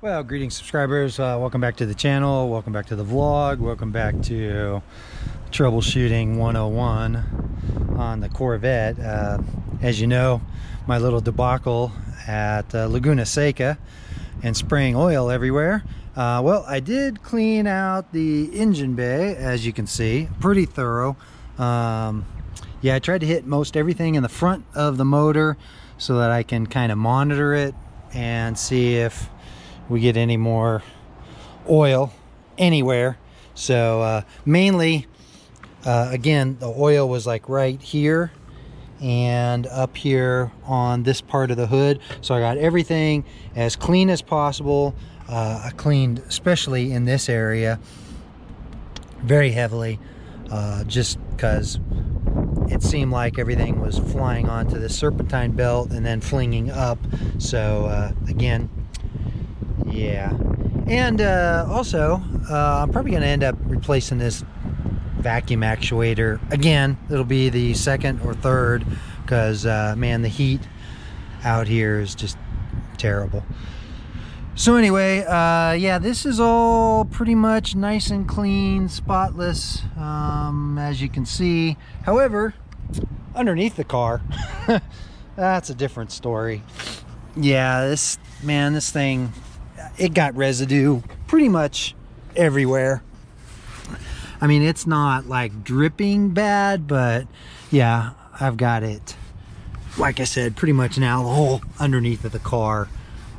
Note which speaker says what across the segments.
Speaker 1: Well, greetings subscribers, welcome back to the channel, welcome back to the vlog, welcome back to Troubleshooting 101 on the Corvette. As you know, my little debacle at Laguna Seca and spraying oil everywhere. Well, I did clean out the engine bay, as you can see, pretty thorough. Yeah, I tried to hit most everything in the front of the motor so that I can kind of monitor it and see if we get any more oil anywhere. So mainly again, the oil was like right here and up here on this part of the hood, so I got everything as clean as possible. I cleaned especially in this area very heavily, just because it seemed like everything was flying onto the serpentine belt and then flinging up. So again, yeah. And also I'm probably going to end up replacing this vacuum actuator again. It'll be the second or third, because man, the heat out here is just terrible. So anyway, yeah, this is all pretty much nice and clean, spotless, as you can see. However, underneath the car, that's a different story. Yeah, this thing, it got residue pretty much everywhere. I mean, it's not like dripping bad, but yeah, I've got it, like I said, pretty much now. The whole underneath of the car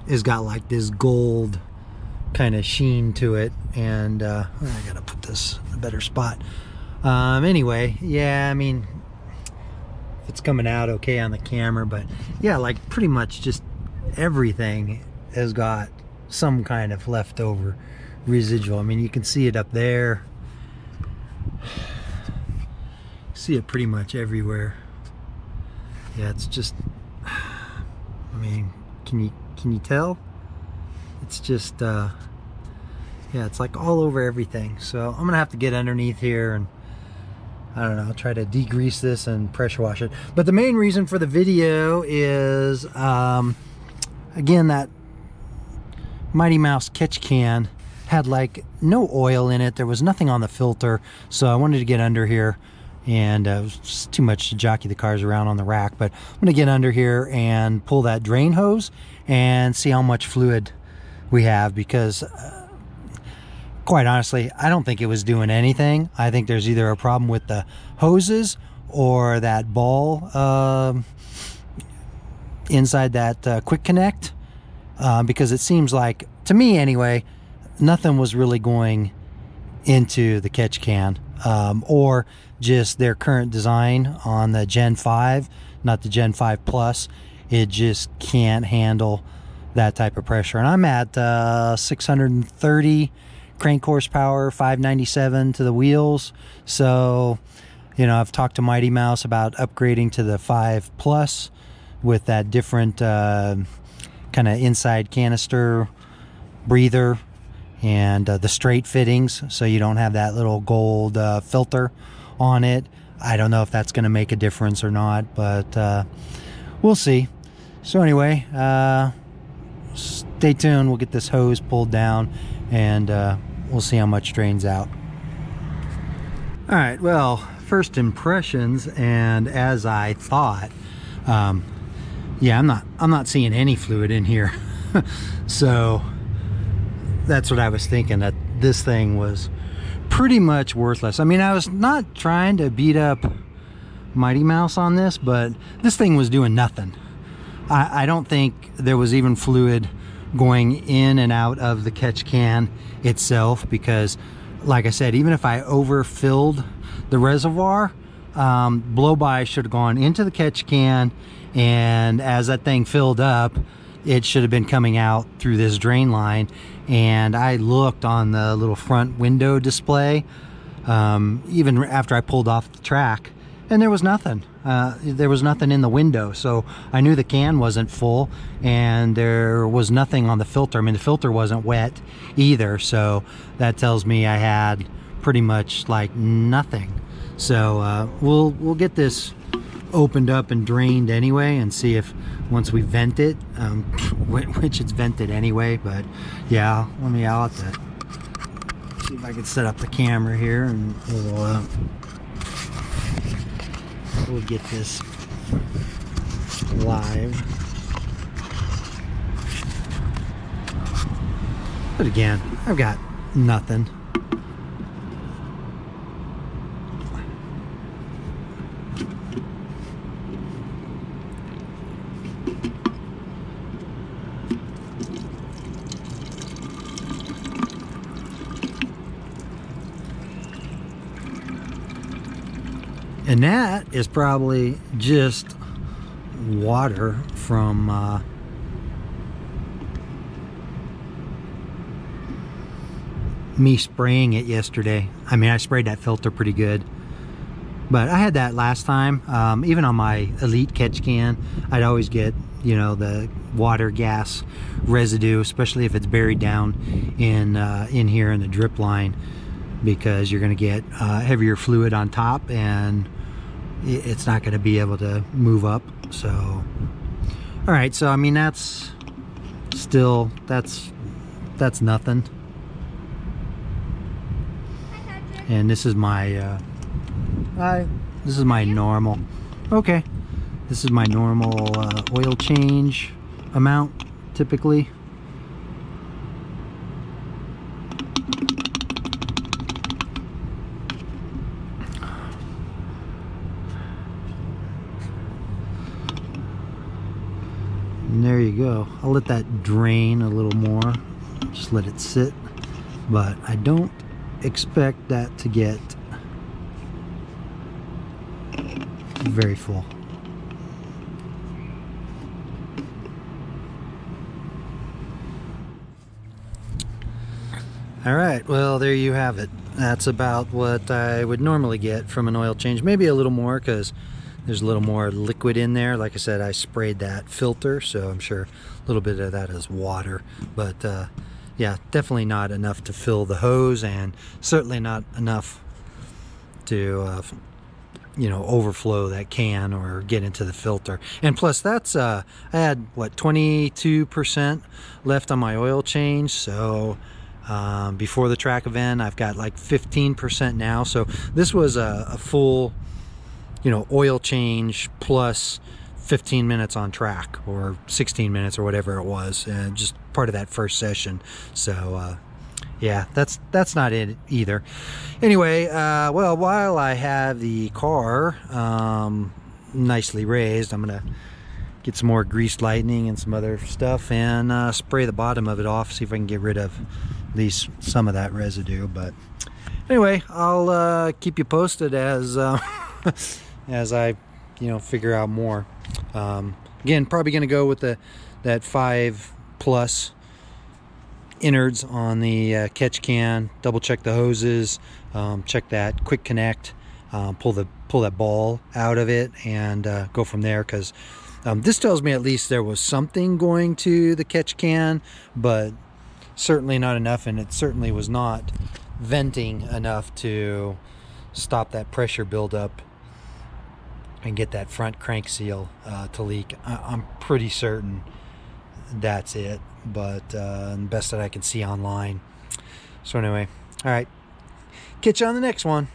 Speaker 1: has got like this gold kind of sheen to it, and I gotta put this in a better spot. Anyway, yeah, I mean, it's coming out okay on the camera, but yeah, like pretty much just everything has got some kind of leftover residual. I mean, you can see it up there, see it pretty much everywhere. Yeah, it's just, I mean, can you tell? It's just yeah, it's like all over everything. So I'm gonna have to get underneath here and, I don't know, I'll try to degrease this and pressure wash it. But the main reason for the video is again, that MightyMouse catch can had like no oil in it. There was nothing on the filter, so I wanted to get under here, and it was just too much to jockey the cars around on the rack. But I'm gonna get under here and pull that drain hose and see how much fluid we have, because quite honestly, I don't think it was doing anything. I think there's either a problem with the hoses or that ball inside that quick connect, because it seems like, to me anyway, nothing was really going into the catch can, or just their current design on the Gen 5, not the Gen 5 Plus. It just can't handle that type of pressure. And I'm at 630 crank horsepower, 597 to the wheels. So, you know, I've talked to MightyMouse about upgrading to the 5 Plus with that different kind of inside canister breather and the straight fittings, so you don't have that little gold filter on it. I don't know if that's going to make a difference or not, but we'll see. So anyway, stay tuned. We'll get this hose pulled down and we'll see how much drains out. All right, well, first impressions, and as I thought, yeah, I'm not seeing any fluid in here. So that's what I was thinking, that this thing was pretty much worthless. I mean, I was not trying to beat up MightyMouse on this, but this thing was doing nothing. I don't think there was even fluid going in and out of the catch can itself, because like I said, even if I overfilled the reservoir, blow-by should have gone into the catch can, and as that thing filled up, it should have been coming out through this drain line. And I looked on the little front window display, even after I pulled off the track, and there was nothing. There was nothing in the window, so I knew the can wasn't full, and there was nothing on the filter. I mean, the filter wasn't wet either, so that tells me I had pretty much like nothing. So we'll get this opened up and drained anyway, and see if once we vent it, which it's vented anyway. But yeah, I'll have to see if I can set up the camera here, and we'll get this live. But again, I've got nothing. And that is probably just water from me spraying it yesterday. I mean, I sprayed that filter pretty good, but I had that last time. Even on my Elite catch can, I'd always get, you know, the water gas residue, especially if it's buried down in here in the drip line, because you're going to get heavier fluid on top and it's not going to be able to move up. So all right, so I mean, that's still, that's nothing. And this is my this is my normal, okay, this is my normal oil change amount typically. And there you go. I'll let that drain a little more, just let it sit, but I don't expect that to get very full. All right, well, there you have it. That's about what I would normally get from an oil change, maybe a little more because there's a little more liquid in there. Like I said, I sprayed that filter, so I'm sure a little bit of that is water, but yeah, definitely not enough to fill the hose, and certainly not enough to you know, overflow that can or get into the filter. And plus, that's I had what, 22% left on my oil change, so before the track event I've got like 15% now. So this was a full, you know, oil change plus 15 minutes on track, or 16 minutes or whatever it was, and just part of that first session. So yeah, that's not it either. Anyway, well, while I have the car nicely raised, I'm gonna get some more greased lightning and some other stuff and spray the bottom of it off, see if I can get rid of at least some of that residue. But anyway, I'll keep you posted as as I, you know, figure out more. Again, probably going to go with that 5+ innards on the catch can. Double check the hoses, check that quick connect, pull that ball out of it, and go from there. Because this tells me at least there was something going to the catch can, but certainly not enough, and it certainly was not venting enough to stop that pressure buildup and get that front crank seal to leak. I'm pretty certain that's it, but the best that I can see online. So anyway, all right, catch you on the next one.